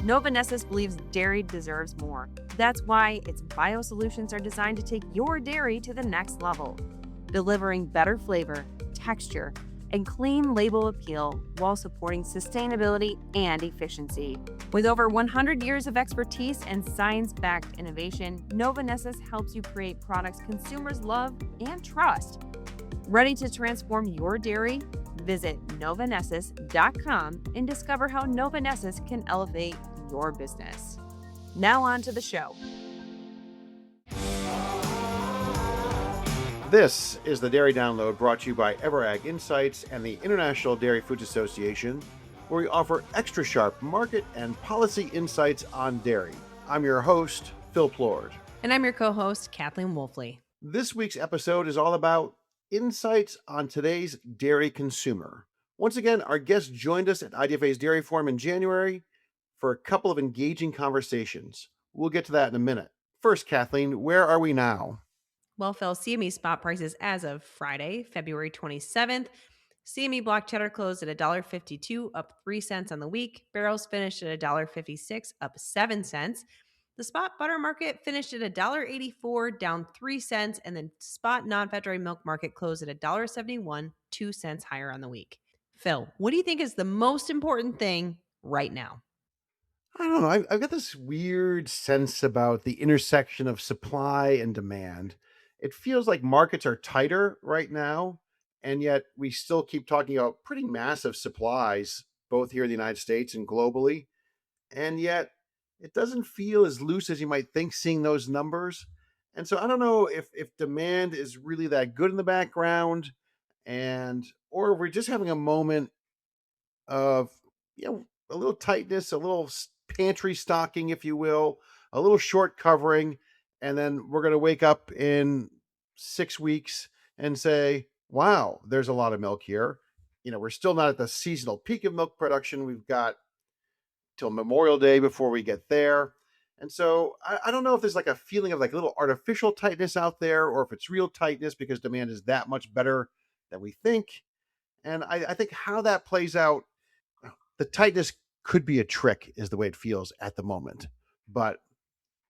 Nova Nessus believes dairy deserves more. That's why its biosolutions are designed to take your dairy to the next level, delivering better flavor, texture, and clean label appeal while supporting sustainability and efficiency. With over 100 years of expertise and science-backed innovation, Nova Nessus helps you create products consumers love and trust. Ready to transform your dairy? Visit novanessus.com and discover how Nova Nessus can elevate your business. Now on to the show. This is the Dairy Download, brought to you by EverAg Insights and the International Dairy Foods Association, where we offer extra sharp market and policy insights on dairy. I'm your host, Phil Plord. And I'm your co-host, Kathleen Wolfley. This week's episode is all about insights on today's dairy consumer. Once again, our guest joined us at IDFA's Dairy Forum in January for a couple of engaging conversations. We'll get to that in a minute. First, Kathleen, where are we now? Well, Phil, CME spot prices as of Friday, February 27th. CME block cheddar closed at $1.52, up 3 cents on the week. Barrels finished at $1.56, up 7 cents. The spot butter market finished at $1.84, down 3 cents, and then spot non-fat dairy milk market closed at $1.71, 2 cents higher on the week. Phil, what do you think is the most important thing right now? I don't know. I've got this weird sense about the intersection of supply and demand. It feels like markets are tighter right now, and yet we still keep talking about pretty massive supplies, both here in the United States and globally. And yet it doesn't feel as loose as you might think seeing those numbers. And so I don't know if demand is really that good in the background, or if we're just having a moment of, a little tightness, a little pantry stocking, if you will, a little short covering, and then we're going to wake up in 6 weeks and say, wow, there's a lot of milk here. We're still not at the seasonal peak of milk production. We've got till Memorial Day before we get there. And so I don't know if there's like a feeling of like a little artificial tightness out there, or if it's real tightness because demand is that much better than we think. And I think how that plays out, the tightness could be a trick is the way it feels at the moment, but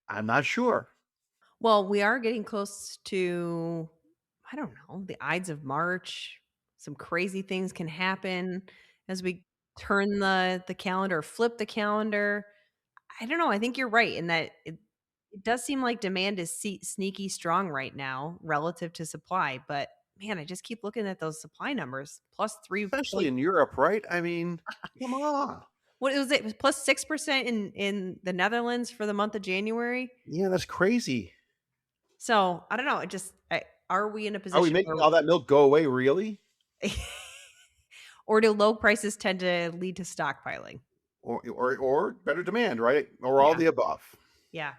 I'm not sure. Well, we are getting close to, I don't know, the Ides of March. Some crazy things can happen as we turn the calendar, flip the calendar. I don't know. I think you're right in that it does seem like demand is sneaky strong right now relative to supply. But man, I just keep looking at those supply numbers. Plus 3 Especially point, in Europe, right? I mean, come on. what was it? Plus 6% in the Netherlands for the month of January. Yeah, that's crazy. So I don't know. Are we in a position Are we making all that milk go away, really? Or do low prices tend to lead to stockpiling? Or better demand, right? Or all the above. Yeah.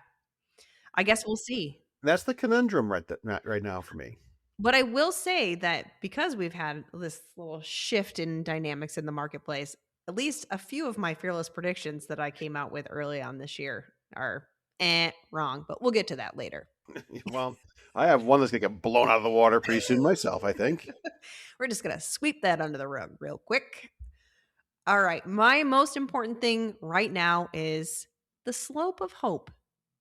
I guess we'll see. That's the conundrum right now for me. But I will say that because we've had this little shift in dynamics in the marketplace, at least a few of my fearless predictions that I came out with early on this year are wrong. But we'll get to that later. Well, I have one that's going to get blown out of the water pretty soon myself, I think. We're just going to sweep that under the rug real quick. All right. My most important thing right now is the slope of hope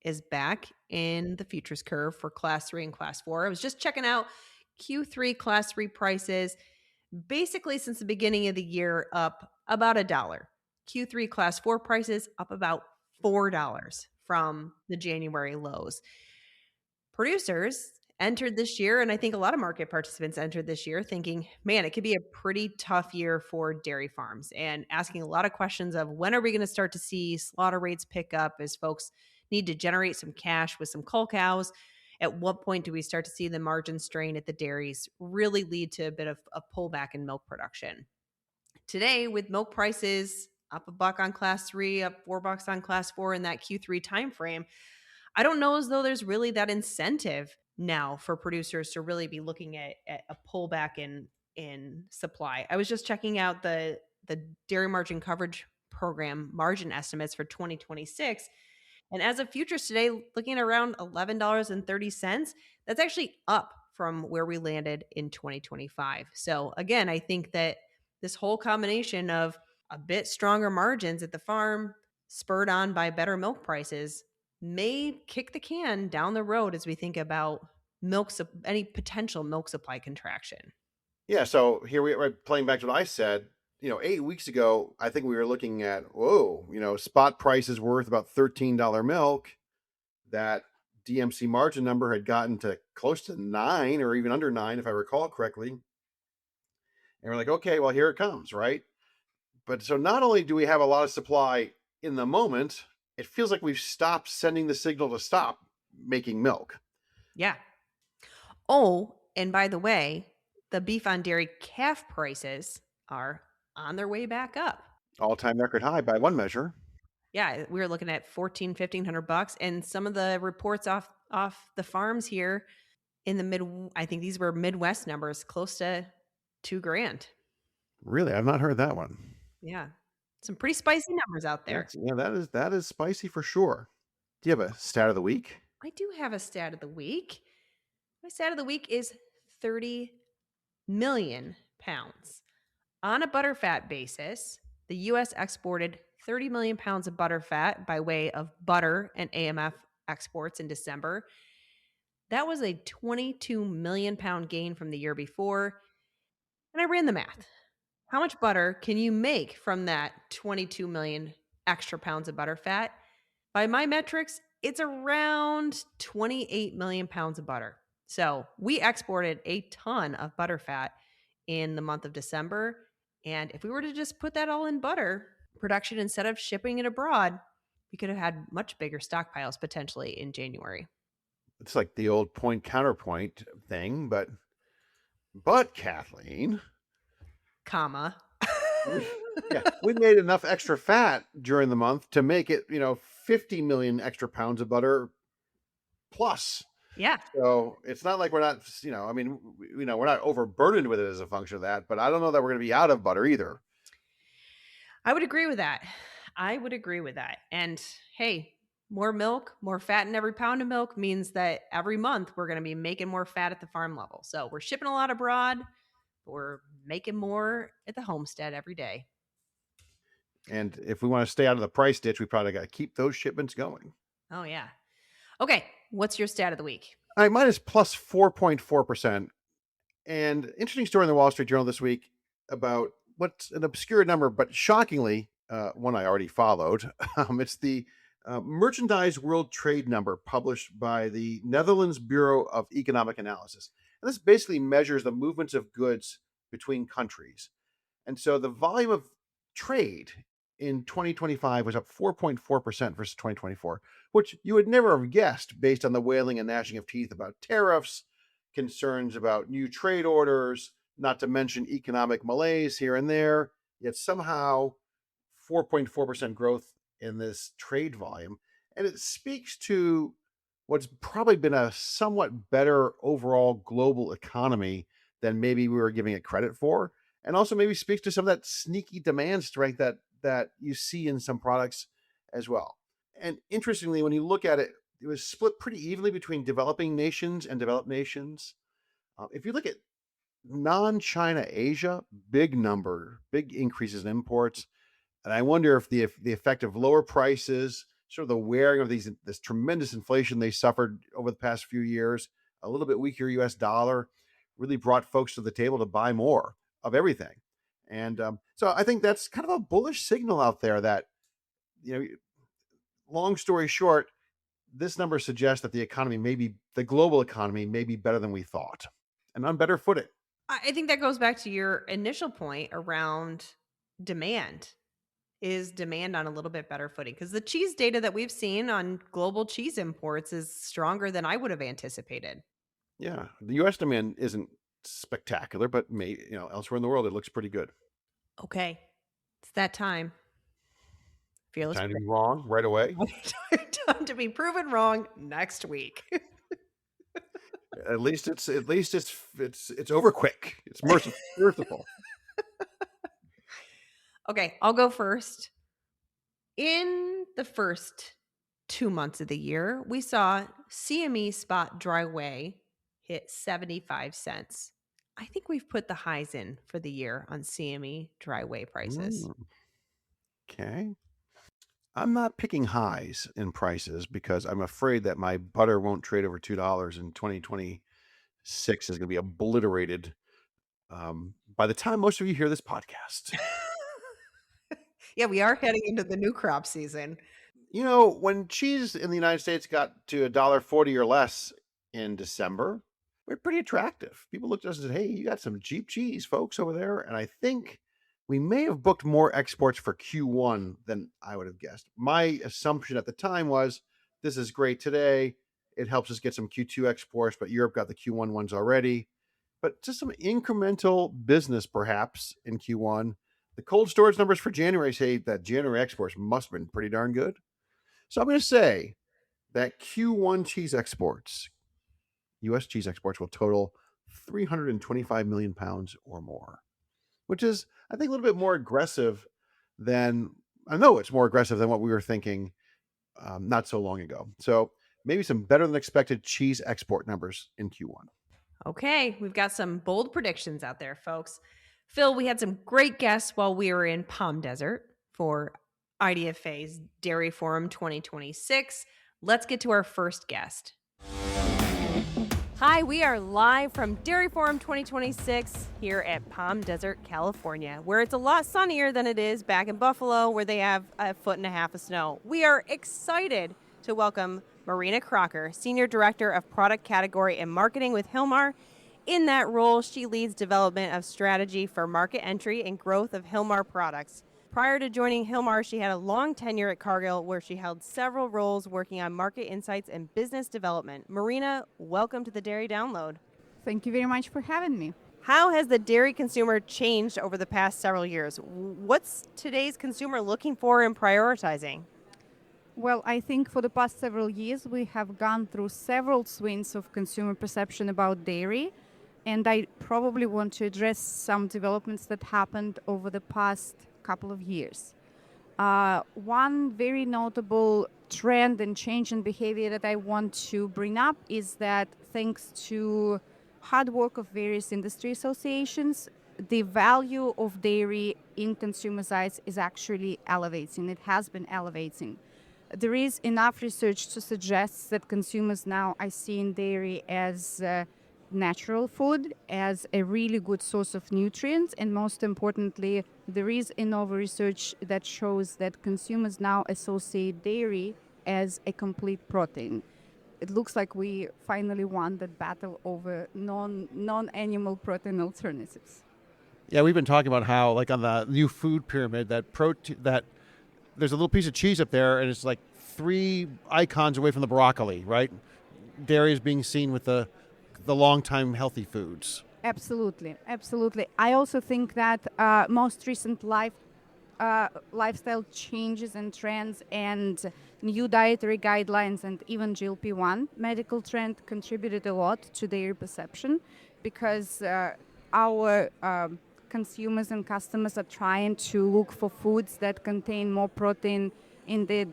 is back in the futures curve for class 3 and class 4. I was just checking out Q3 class 3 prices, basically since the beginning of the year, up about $1. Q3 class 4 prices up about $4 from the January lows. Producers entered this year, and I think a lot of market participants entered this year thinking, man, it could be a pretty tough year for dairy farms, and asking a lot of questions of when are we going to start to see slaughter rates pick up as folks need to generate some cash with some cull cows. At what point do we start to see the margin strain at the dairies really lead to a bit of a pullback in milk production? Today, with milk prices up $1 on class 3, up $4 on class 4 in that Q3 timeframe, I don't know as though there's really that incentive now for producers to really be looking at a pullback in supply. I was just checking out the Dairy Margin Coverage Program margin estimates for 2026. And as of futures today, looking at around $11.30, that's actually up from where we landed in 2025. So again, I think that this whole combination of a bit stronger margins at the farm, spurred on by better milk prices, may kick the can down the road as we think about any potential milk supply contraction. Yeah, so here we are playing back to what I said. 8 weeks ago, I think we were looking at, whoa, spot prices worth about $13 milk. That DMC margin number had gotten to close to 9 or even under 9, if I recall correctly. And we're like, okay, well, here it comes, right? But so not only do we have a lot of supply in the moment, it feels like we've stopped sending the signal to stop making milk. Yeah. Oh, and by the way, the beef on dairy calf prices are on their way back up. All-time record high by one measure. Yeah, we were looking at 1,500 $1,500, and some of the reports off the farms here in the I think these were Midwest numbers, close to 2 grand. Really, I've not heard that one. Yeah, some pretty spicy numbers out there. That is spicy for sure. Do you have a stat of the week? I do have a stat of the week. My stat of the week is 30 million pounds. On a butterfat basis, the US exported 30 million pounds of butterfat by way of butter and AMF exports in December. That was a 22 million pound gain from the year before. And I ran the math. How much butter can you make from that 22 million extra pounds of butterfat? By my metrics, it's around 28 million pounds of butter. So we exported a ton of butterfat in the month of December. And if we were to just put that all in butter production instead of shipping it abroad, we could have had much bigger stockpiles potentially in January. It's like the old point counterpoint thing, but Kathleen, Comma. we made enough extra fat during the month to make it, 50 million extra pounds of butter plus. Yeah. So it's not like we're not, I mean, we're not overburdened with it as a function of that, but I don't know that we're going to be out of butter either. I would agree with that. And hey, more milk, more fat in every pound of milk means that every month we're going to be making more fat at the farm level. So we're shipping a lot abroad, but we're making more at the homestead every day. And if we want to stay out of the price ditch, we probably got to keep those shipments going. Oh, yeah. Okay. What's your stat of the week? All right, mine is plus 4.4%. And interesting story in the Wall Street Journal this week about what's an obscure number, but shockingly, one I already followed. It's the Merchandise World Trade Number published by the Netherlands Bureau of Economic Analysis. And this basically measures the movements of goods between countries. And so the volume of trade in 2025 was up 4.4% versus 2024, which you would never have guessed based on the wailing and gnashing of teeth about tariffs, concerns about new trade orders, not to mention economic malaise here and there. Yet somehow 4.4% growth in this trade volume. And it speaks to what's probably been a somewhat better overall global economy than maybe we were giving it credit for. And also maybe speaks to some of that sneaky demand strength that you see in some products as well. And interestingly, when you look at it, it was split pretty evenly between developing nations and developed nations. If you look at non-China Asia, big number, big increases in imports. And I wonder if the effect of lower prices, sort of the wearing of this tremendous inflation they suffered over the past few years, a little bit weaker U.S. dollar, really brought folks to the table to buy more of everything. And so I think that's kind of a bullish signal out there that, long story short, this number suggests that the global economy may be better than we thought and on better footing. I think that goes back to your initial point around demand. Is demand on a little bit better footing? Because the cheese data that we've seen on global cheese imports is stronger than I would have anticipated. Yeah, the U.S. demand isn't spectacular, but elsewhere in the world it looks pretty good. Okay, it's that time. Fearless. Time to be wrong right away. Time to be proven wrong next week. At least it's over quick. It's merciful. Okay, I'll go first. In the first 2 months of the year, we saw CME spot dry whey hit 75 cents. I think we've put the highs in for the year on CME dry whey prices. Okay. I'm not picking highs in prices because I'm afraid that my butter won't trade over $2 in 2026 is going to be obliterated by the time most of you hear this podcast. Yeah, we are heading into the new crop season. When cheese in the United States got to $1.40 or less in December, we're pretty attractive. People looked at us and said, "Hey, you got some cheap cheese, folks, over there." And I think we may have booked more exports for Q1 than I would have guessed. My assumption at the time was this is great today. It helps us get some Q2 exports, but Europe got the Q1 ones already. But just some incremental business, perhaps, in Q1. The cold storage numbers for January say that January exports must have been pretty darn good. So I'm going to say that Q1 cheese exports, U.S. cheese exports, will total 325 million pounds or more, which is, I think, a little bit more aggressive than I know it's more aggressive than what we were thinking not so long ago. So maybe some better than expected cheese export numbers in Q1. Okay, we've got some bold predictions out there, folks. Phil, we had some great guests while we were in Palm Desert for IDFA's Dairy Forum 2026. Let's get to our first guest. Hi, we are live from Dairy Forum 2026 here at Palm Desert, California, where it's a lot sunnier than it is back in Buffalo, where they have 1.5 feet of snow. We are excited to welcome Marina Crocker, Senior Director of Product Category and Marketing with Hilmar. In that role, she leads development of strategy for market entry and growth of Hilmar products. Prior to joining Hilmar, she had a long tenure at Cargill where she held several roles working on market insights and business development. Marina, welcome to the Dairy Download. Thank you very much for having me. How has the dairy consumer changed over the past several years? What's today's consumer looking for and prioritizing? Well, I think for the past several years, we have gone through several swings of consumer perception about dairy. And I probably want to address some developments that happened over the past couple of years. One very notable trend and change in behavior that I want to bring up is that thanks to hard work of various industry associations, the value of dairy in consumers' eyes is actually elevating. It has been elevating. There is enough research to suggest that consumers now are seeing dairy as natural food, as a really good source of nutrients, and most importantly, there is enough research that shows that consumers now associate dairy as a complete protein. It looks like we finally won that battle over non-animal protein alternatives. Yeah, we've been talking about how, like on the new food pyramid, that there's a little piece of cheese up there, and it's like 3 icons away from the broccoli, right? Dairy is being seen with the long-time healthy foods. Absolutely. I also think that most recent lifestyle changes and trends and new dietary guidelines and even GLP-1 medical trend contributed a lot to dairy perception because our consumers and customers are trying to look for foods that contain more protein in the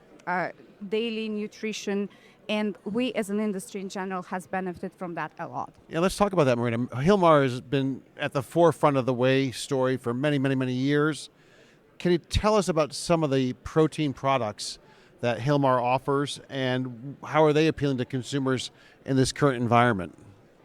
daily nutrition. And we, as an industry in general, has benefited from that a lot. Yeah, let's talk about that, Marina. Hilmar has been at the forefront of the whey story for many, many, many years. Can you tell us about some of the protein products that Hilmar offers and how are they appealing to consumers in this current environment?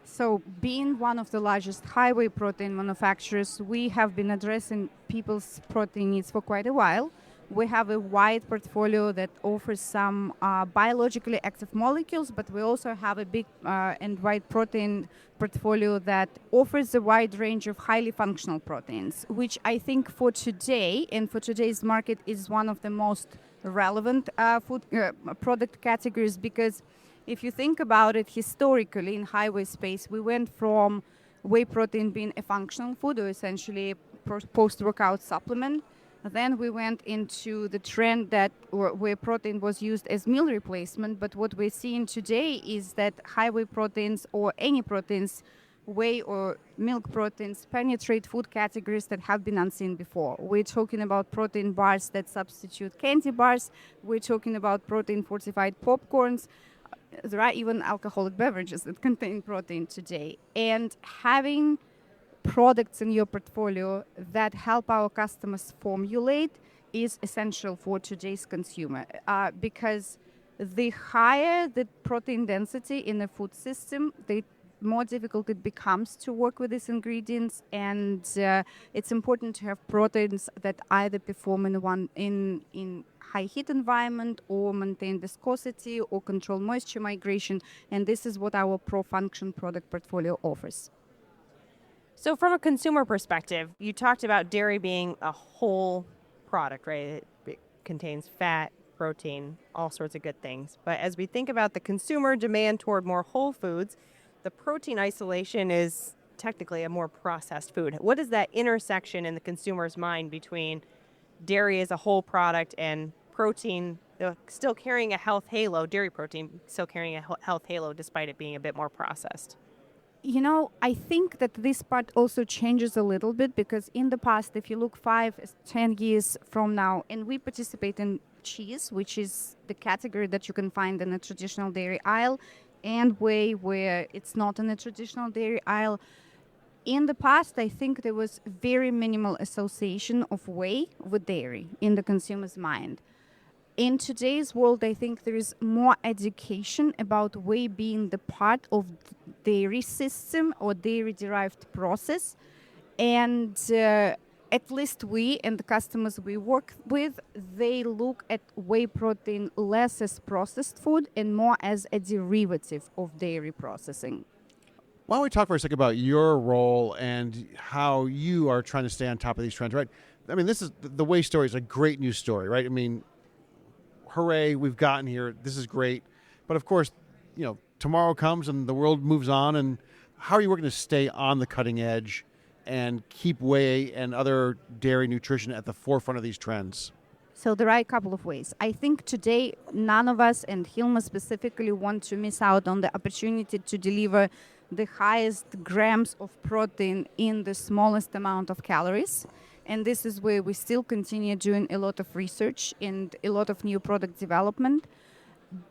So being one of the largest high whey protein manufacturers, we have been addressing people's protein needs for quite a while. We have a wide portfolio that offers some biologically active molecules, but we also have a big and wide protein portfolio that offers a wide range of highly functional proteins, which I think for today and for today's market is one of the most relevant food product categories, because if you think about it historically in high whey space, we went from whey protein being a functional food or essentially post-workout supplement. Then we went into the trend that whey protein was used as meal replacement. But what we're seeing today is that high whey proteins or any proteins, whey or milk proteins, penetrate food categories that have been unseen before. We're talking about protein bars that substitute candy bars. We're talking about protein fortified popcorns. There are even alcoholic beverages that contain protein today. And having products in your portfolio that help our customers formulate is essential for today's consumer because the higher the protein density in the food system, the more difficult it becomes to work with these ingredients, and it's important to have proteins that either perform in high heat environment or maintain viscosity or control moisture migration, and this is what our ProFunction product portfolio offers. So, from a consumer perspective, you talked about dairy being a whole product, right? It contains fat, protein, all sorts of good things. But as we think about the consumer demand toward more whole foods, the protein isolation is technically a more processed food. What is that intersection in the consumer's mind between dairy as a whole product and protein still carrying a health halo, dairy protein still carrying a health halo despite it being a bit more processed? You know, I think that this part also changes a little bit because in the past, if you look 5-10 years from now, and we participate in cheese, which is the category that you can find in a traditional dairy aisle, and whey, where it's not in a traditional dairy aisle. In the past, I think there was very minimal association of whey with dairy in the consumer's mind. In today's world, I think there is more education about whey being the part of dairy system or dairy-derived process. And at least we and the customers we work with, they look at whey protein less as processed food and more as a derivative of dairy processing. Why don't we talk for a second about your role and how you are trying to stay on top of these trends, right? I mean, this is the whey story is a great news story, right? I mean, hooray, we've gotten here. This is great. But of course, tomorrow comes and the world moves on. And how are you working to stay on the cutting edge and keep whey and other dairy nutrition at the forefront of these trends? So there are a couple of ways. I think today none of us, and Hilma specifically, want to miss out on the opportunity to deliver the highest grams of protein in the smallest amount of calories. And this is where we still continue doing a lot of research and a lot of new product development.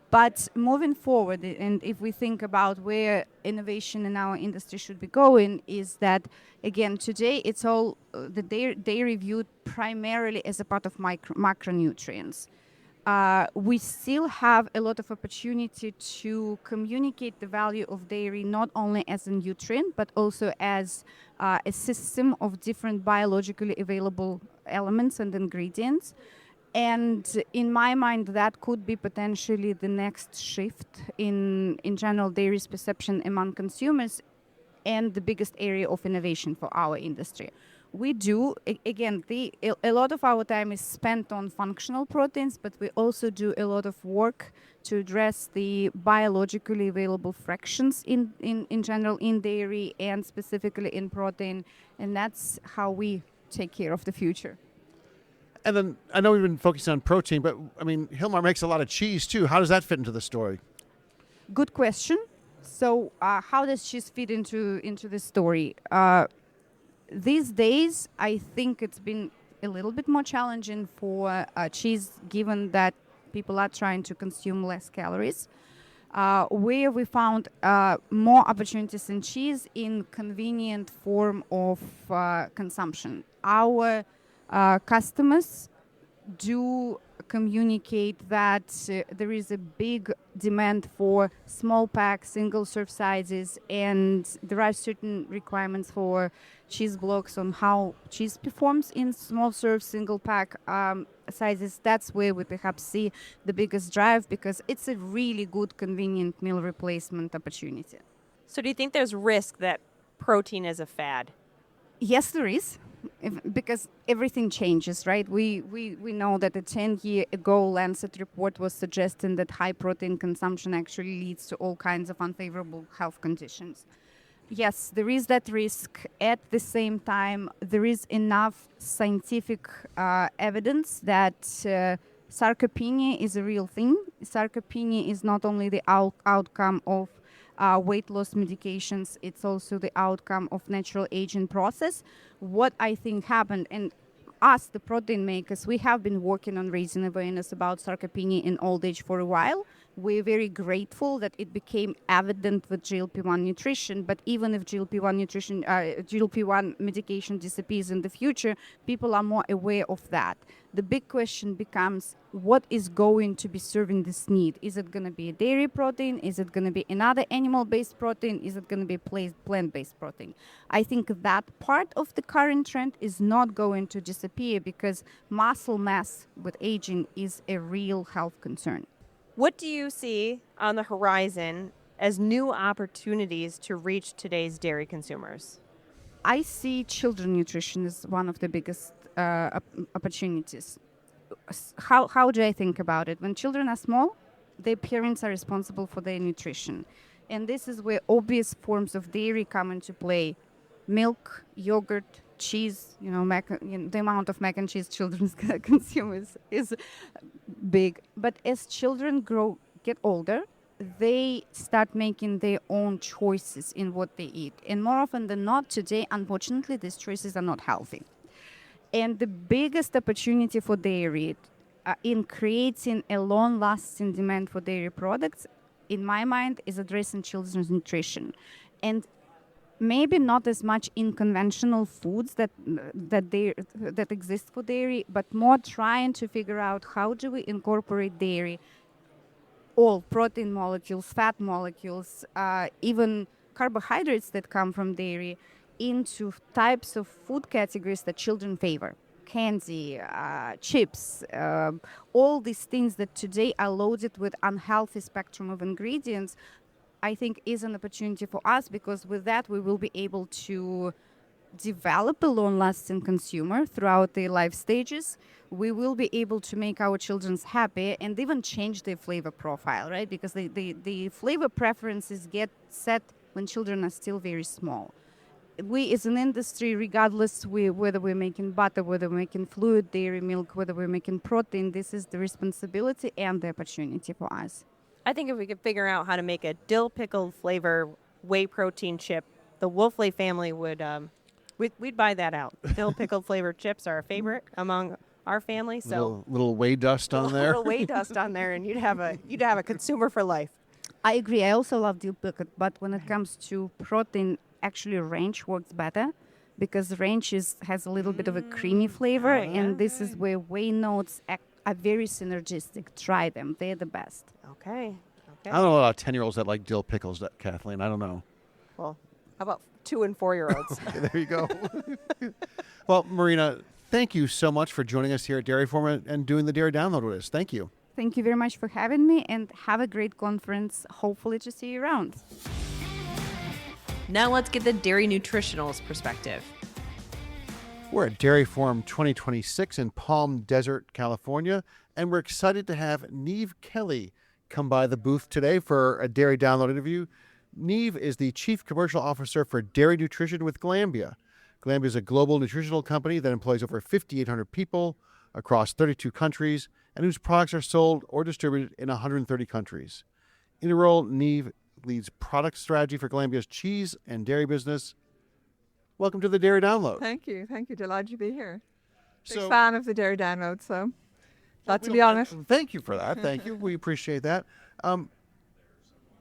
But moving forward, and if we think about where innovation in our industry should be going, is that, again, today it's all the dairy viewed primarily as a part of macronutrients. We still have a lot of opportunity to communicate the value of dairy not only as a nutrient, but also as a system of different biologically available elements and ingredients. And in my mind, that could be potentially the next shift in general dairy's perception among consumers and the biggest area of innovation for our industry. We do, again, a lot of our time is spent on functional proteins, but we also do a lot of work to address the biologically available fractions in general in dairy and specifically in protein. And that's how we take care of the future. And then I know we've been focusing on protein, but I mean, Hilmar makes a lot of cheese too. How does that fit into the story? Good question. So how does cheese fit into the story? These days, I think it's been a little bit more challenging for cheese, given that people are trying to consume less calories. Where we found more opportunities in cheese in convenient form of consumption. Our customers do communicate that there is a big demand for small pack, single serve sizes, and there are certain requirements for cheese blocks on how cheese performs in small serve, single pack sizes. That's where we perhaps see the biggest drive because it's a really good, convenient meal replacement opportunity. So do you think there's risk that protein is a fad? Yes, there is. Because everything changes, right? We know that a 10-year ago Lancet report was suggesting that high protein consumption actually leads to all kinds of unfavorable health conditions. Yes, there is that risk. At the same time, there is enough scientific evidence that sarcopenia is a real thing. Sarcopenia is not only the outcome of weight loss medications, it's also the outcome of natural aging process. What I think happened, and us, the protein makers, we have been working on raising awareness about sarcopenia in old age for a while. We're very grateful that it became evident with GLP-1 nutrition, but even if GLP-1 medication disappears in the future, people are more aware of that. The big question becomes, what is going to be serving this need? Is it going to be a dairy protein? Is it going to be another animal-based protein? Is it going to be plant-based protein? I think that part of the current trend is not going to disappear because muscle mass with aging is a real health concern. What do you see on the horizon as new opportunities to reach today's dairy consumers? I see children nutrition as one of the biggest opportunities. How do I think about it? When children are small, their parents are responsible for their nutrition. And this is where obvious forms of dairy come into play. Milk, yogurt, cheese, the amount of mac and cheese children consume is big. But as children get older, they start making their own choices in what they eat. And more often than not today, unfortunately, these choices are not healthy. And the biggest opportunity for dairy in creating a long-lasting demand for dairy products, in my mind, is addressing children's nutrition. And maybe not as much in conventional foods that exist for dairy, but more trying to figure out how do we incorporate dairy, all protein molecules, fat molecules, even carbohydrates that come from dairy, into types of food categories that children favor. Candy, chips, all these things that today are loaded with unhealthy spectrum of ingredients, I think is an opportunity for us, because with that we will be able to develop a long-lasting consumer throughout their life stages. We will be able to make our children happy and even change their flavor profile, right? Because the flavor preferences get set when children are still very small. We as an industry, regardless whether we're making butter, whether we're making fluid dairy milk, whether we're making protein, this is the responsibility and the opportunity for us. I think if we could figure out how to make a dill pickled flavor whey protein chip, the Wolfley family would we'd buy that out. Dill pickled flavored chips are a favorite among our family. So little whey dust on there. little whey dust on there, and you'd have a consumer for life. I agree. I also love dill pickled, but when it comes to protein, actually ranch works better because ranch has a little bit of a creamy flavor, and this is where whey notes are very synergistic. Try them; they're the best. Okay. I don't know about 10-year-olds that like dill pickles, Kathleen. I don't know. Well, how about 2 and 4-year-olds? Okay, there you go. Well, Marina, thank you so much for joining us here at Dairy Forum and doing the Dairy Download with us. Thank you. Thank you very much for having me, and have a great conference. Hopefully to see you around. Now let's get the dairy nutritional's perspective. We're at Dairy Forum 2026 in Palm Desert, California, and we're excited to have Neve Kelly come by the booth today for a Dairy Download interview. Neve is the Chief Commercial Officer for Dairy Nutrition with Glanbia. Glanbia is a global nutritional company that employs over 5,800 people across 32 countries and whose products are sold or distributed in 130 countries. In her role, Neve leads product strategy for Glanbia's cheese and dairy business. Welcome to the Dairy Download. Thank you. Delighted to be here. Big So- fan of the Dairy Download, so glad to be on it. Thank you for that. Thank you. We appreciate that.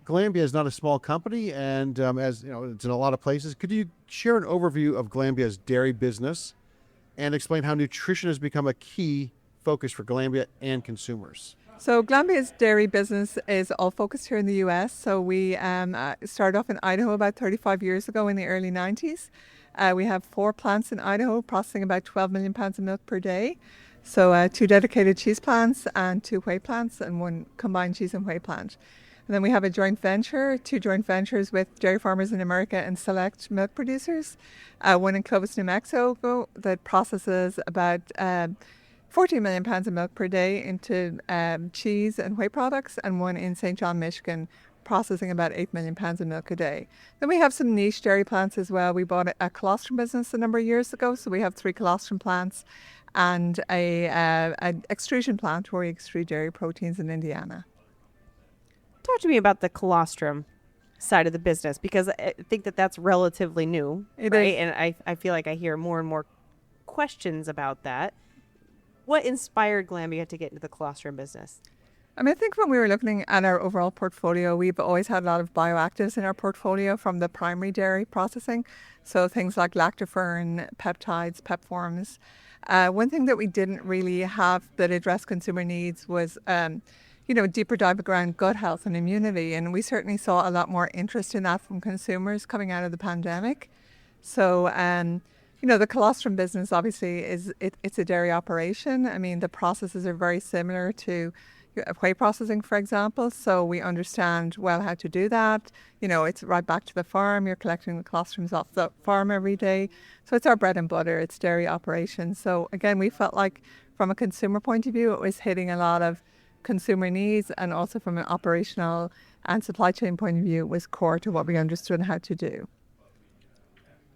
Glanbia is not a small company, and as you know, it's in a lot of places. Could you share an overview of Glanbia's dairy business and explain how nutrition has become a key focus for Glanbia and consumers? So Glanbia's dairy business is all focused here in the US. So we started off in Idaho about 35 years ago in the early 90s. We have 4 plants in Idaho processing about 12 million pounds of milk per day. So 2 dedicated cheese plants and 2 whey plants and 1 combined cheese and whey plant. And then we have a joint venture, 2 joint ventures with dairy farmers in America and select milk producers. 1 in Clovis, New Mexico that processes about 14 million pounds of milk per day into cheese and whey products, and 1 in St. John, Michigan, processing about 8 million pounds of milk a day. Then we have some niche dairy plants as well. We bought a colostrum business a number of years ago, so we have 3 colostrum plants and an extrusion plant where we extrude dairy proteins in Indiana. Talk to me about the colostrum side of the business, because I think that's relatively new, It right? is. And I feel like I hear more and more questions about that. What inspired Glambia to get into the colostrum business? I mean, I think when we were looking at our overall portfolio, we've always had a lot of bioactives in our portfolio from the primary dairy processing. So things like lactoferrin, peptides, pepforms. One thing that we didn't really have that addressed consumer needs was, deeper dive around gut health and immunity. And we certainly saw a lot more interest in that from consumers coming out of the pandemic. So, the colostrum business obviously it's a dairy operation. I mean, the processes are very similar to whey processing, for example. So we understand well how to do that. It's right back to the farm. You're collecting the colostrums off the farm every day. So it's our bread and butter. It's dairy operations. So again, we felt like from a consumer point of view, it was hitting a lot of consumer needs, and also from an operational and supply chain point of view, it was core to what we understood how to do.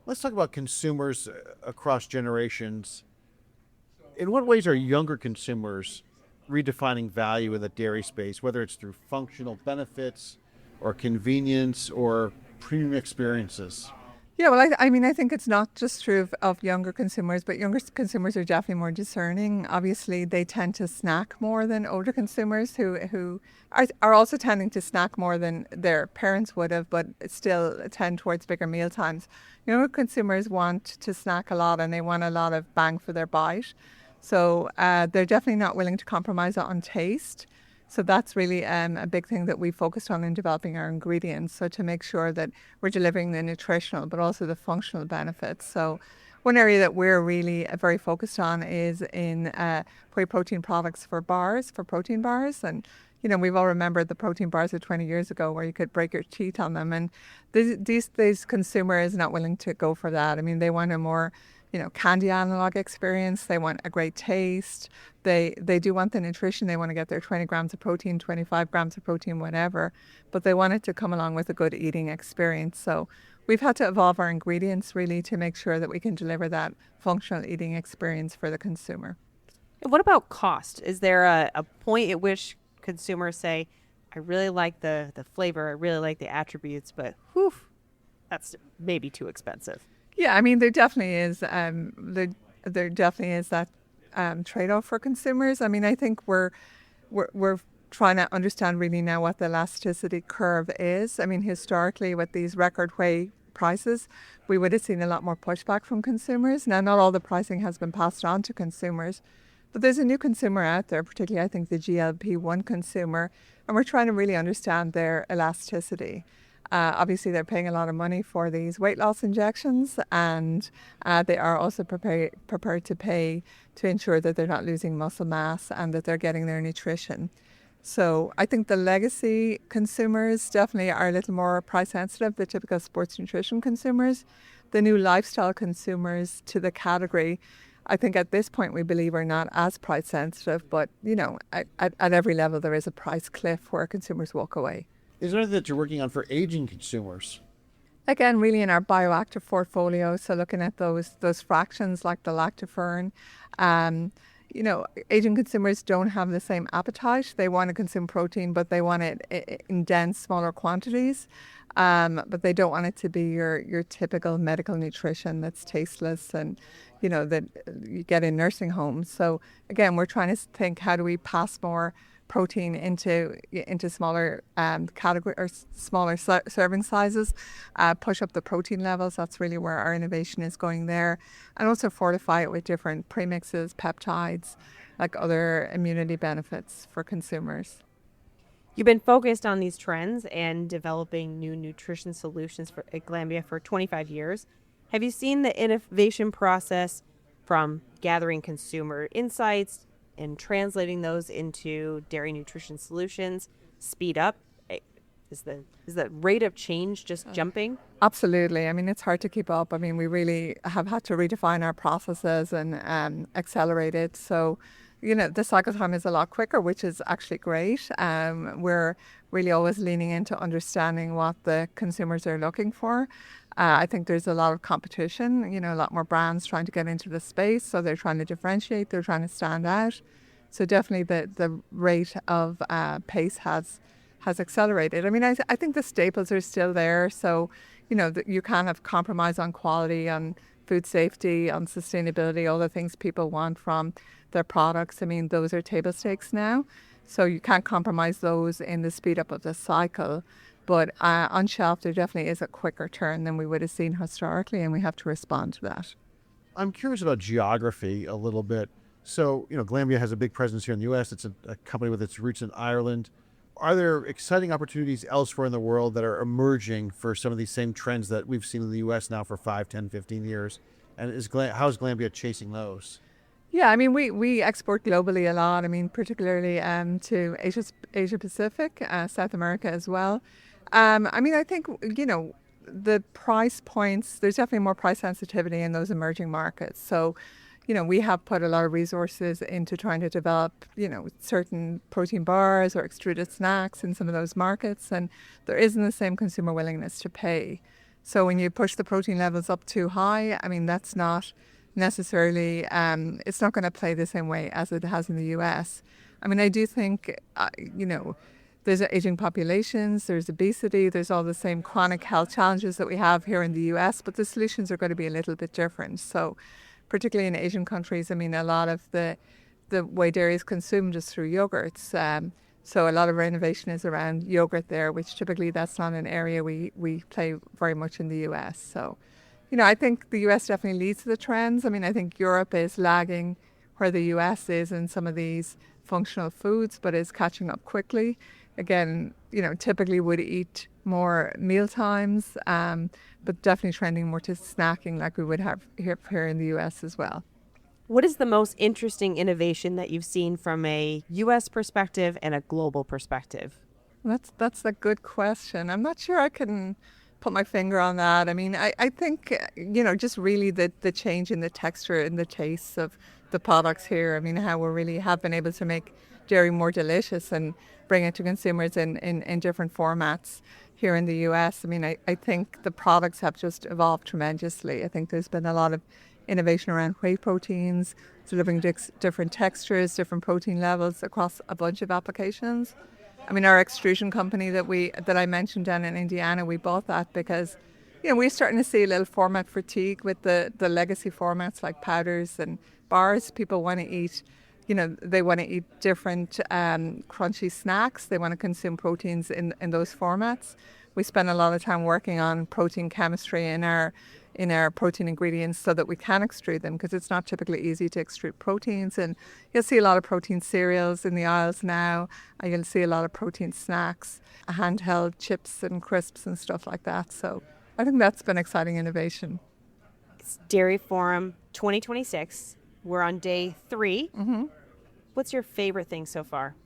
Let's talk about consumers across generations. In what ways are younger consumers redefining value in the dairy space, whether it's through functional benefits or convenience or premium experiences? Yeah, well, I think it's not just true of younger consumers, but younger consumers are definitely more discerning. Obviously, they tend to snack more than older consumers who are also tending to snack more than their parents would have, but still tend towards bigger meal times. Younger consumers want to snack a lot, and they want a lot of bang for their bite. So they're definitely not willing to compromise on taste. So that's really a big thing that we focused on in developing our ingredients. So to make sure that we're delivering the nutritional, but also the functional benefits. So one area that we're really very focused on is in whey protein products for bars, for protein bars. And, we've all remembered the protein bars of 20 years ago where you could break your teeth on them. And these consumers not willing to go for that. I mean, they want a more candy analog experience. They want a great taste. They do want the nutrition. They want to get their 20 grams of protein, 25 grams of protein, whatever. But they want it to come along with a good eating experience. So we've had to evolve our ingredients really to make sure that we can deliver that functional eating experience for the consumer. And what about cost? Is there a point at which consumers say, I really like the flavor, I really like the attributes, but whew, that's maybe too expensive? Yeah, I mean, there definitely is. There definitely is that trade-off for consumers. I mean, I think we're trying to understand really now what the elasticity curve is. I mean, historically, with these record whey prices, we would have seen a lot more pushback from consumers. Now, not all the pricing has been passed on to consumers, but there's a new consumer out there, particularly I think the GLP-1 consumer, and we're trying to really understand their elasticity. Obviously, they're paying a lot of money for these weight loss injections, and they are also prepared to pay to ensure that they're not losing muscle mass and that they're getting their nutrition. So I think the legacy consumers definitely are a little more price sensitive, the typical sports nutrition consumers. The new lifestyle consumers to the category, I think at this point we believe are not as price sensitive, but at every level there is a price cliff where consumers walk away. Is there anything that you're working on for aging consumers? Again, really in our bioactive portfolio, so looking at those fractions like the lactoferrin. Aging consumers don't have the same appetite. They want to consume protein, but they want it in dense, smaller quantities. But they don't want it to be your typical medical nutrition that's tasteless and, that you get in nursing homes. So again, we're trying to think, how do we pass more protein into smaller category or smaller serving sizes, push up the protein levels. That's really where our innovation is going there, and also fortify it with different premixes, peptides, like other immunity benefits for consumers. You've been focused on these trends and developing new nutrition solutions at Glambia for 25 years. Have you seen the innovation process from gathering consumer insights and translating those into dairy nutrition solutions speed up? Is the rate of change just jumping? Absolutely. I mean, it's hard to keep up. I mean, we really have had to redefine our processes and accelerate it. So, the cycle time is a lot quicker, which is actually great. We're really always leaning into understanding what the consumers are looking for. I think there's a lot of competition, a lot more brands trying to get into the space. So they're trying to differentiate, they're trying to stand out. So definitely the rate of pace has accelerated. I mean, I think the staples are still there. So, you can't have compromise on quality, on food safety, on sustainability, all the things people want from their products. I mean, those are table stakes now. So you can't compromise those in the speed up of the cycle. But on shelf, there definitely is a quicker turn than we would have seen historically, and we have to respond to that. I'm curious about geography a little bit. So, Glanbia has a big presence here in the U.S. It's a company with its roots in Ireland. Are there exciting opportunities elsewhere in the world that are emerging for some of these same trends that we've seen in the U.S. now for 5, 10, 15 years? And how is Glanbia chasing those? Yeah, I mean, we export globally a lot. I mean, particularly to Asia Pacific, South America as well. I mean, I think, the price points, there's definitely more price sensitivity in those emerging markets. So, we have put a lot of resources into trying to develop, certain protein bars or extruded snacks in some of those markets. And there isn't the same consumer willingness to pay. So when you push the protein levels up too high, I mean, that's not necessarily, it's not going to play the same way as it has in the US. I mean, I do think, there's aging populations, there's obesity, there's all the same chronic health challenges that we have here in the US, but the solutions are going to be a little bit different. So particularly in Asian countries, I mean, a lot of the way dairy is consumed is through yogurts. So a lot of our innovation is around yogurt there, which typically that's not an area we play very much in the US. So, I think the US definitely leads the trends. I mean, I think Europe is lagging where the US is in some of these functional foods, but is catching up quickly. Again, typically would eat more meal times, but definitely trending more to snacking like we would have here in the US as well. What is the most interesting innovation that you've seen from a U.S. perspective and a global perspective? That's a good question. I'm not sure I can put my finger on that. I mean, I think, just really the change in the texture and the taste of the products here. I mean, how we really have been able to make dairy more delicious and bring it to consumers in different formats here in the US. I mean, I think the products have just evolved tremendously. I think there's been a lot of innovation around whey proteins, delivering different textures, different protein levels across a bunch of applications. I mean, our extrusion company that I mentioned down in Indiana, we bought that because, we're starting to see a little format fatigue with the legacy formats like powders and bars. People want to eat, they want to eat different crunchy snacks. They want to consume proteins in those formats. We spend a lot of time working on protein chemistry in our protein ingredients so that we can extrude them, because it's not typically easy to extrude proteins. And you'll see a lot of protein cereals in the aisles now. You'll see a lot of protein snacks, handheld chips and crisps and stuff like that. So I think that's been exciting innovation. It's Dairy Forum 2026. We're on day 3. Mm-hmm. What's your favorite thing so far?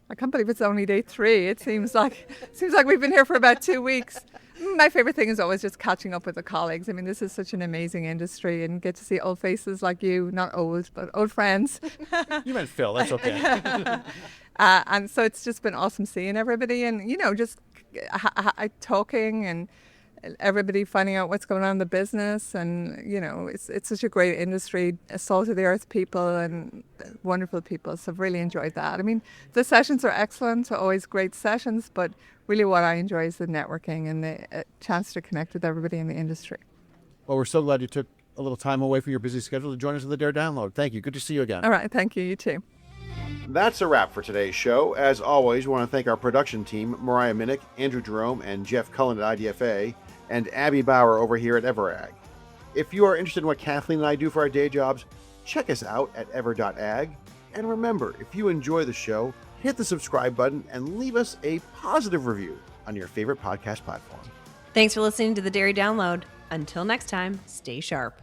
I can't believe it's only day 3. It seems like we've been here for about 2 weeks. My favorite thing is always just catching up with the colleagues. I mean, this is such an amazing industry, and get to see old faces like you, not old, but old friends. You meant Phil, that's okay. And so it's just been awesome seeing everybody and, just talking and everybody finding out what's going on in the business. And, it's such a great industry, salt of the earth people and wonderful people. So I've really enjoyed that. I mean, the sessions are excellent, always great sessions, but really what I enjoy is the networking and the chance to connect with everybody in the industry. Well, we're so glad you took a little time away from your busy schedule to join us on the Dare Download. Thank you. Good to see you again. All right. Thank you. You too. That's a wrap for today's show. As always, we want to thank our production team, Mariah Minnick, Andrew Jerome, and Jeff Cullen at IDFA, and Abby Bauer over here at Everag. If you are interested in what Kathleen and I do for our day jobs, check us out at ever.ag. And remember, if you enjoy the show, hit the subscribe button and leave us a positive review on your favorite podcast platform. Thanks for listening to the Dairy Download. Until next time, stay sharp.